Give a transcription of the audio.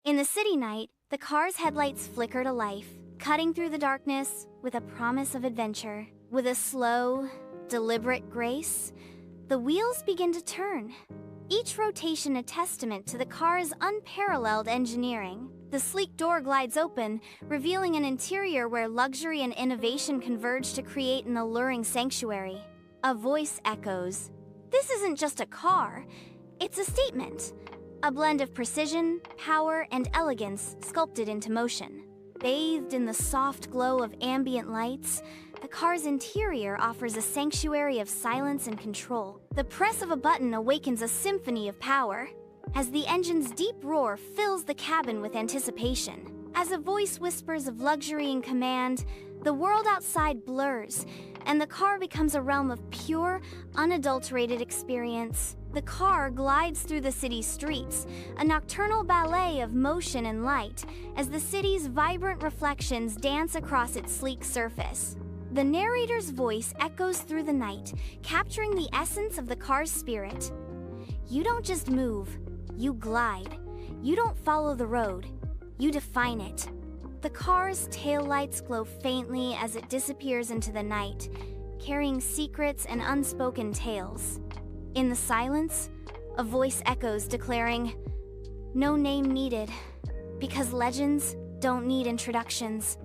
In the city night, the car's headlights flicker to life, cutting through the darkness with a promise of adventure. With a slow, deliberate grace, the wheels begin to turn, each rotation a testament to the car's unparalleled engineering. The sleek door glides open, revealing an interior where luxury and innovation converge to create an alluring sanctuary. A voice echoes, "This isn't just a car, it's a statement." A blend of precision, power, and elegance sculpted into motion. Bathed in the soft glow of ambient lights, the car's interior offers a sanctuary of silence and control. The press of a button awakens a symphony of power, as the engine's deep roar fills the cabin with anticipation. As a voice whispers of luxury and command, the world outside blurs, and the car becomes a realm of pure, unadulterated experience. The car glides through the city's streets, a nocturnal ballet of motion and light, as the city's vibrant reflections dance across its sleek surface. The narrator's voice echoes through the night, capturing the essence of the car's spirit. You don't just move, you glide. You don't follow the road, you define it. The car's taillights glow faintly as it disappears into the night, carrying secrets and unspoken tales. In the silence, a voice echoes declaring, "No name needed, because legends don't need introductions."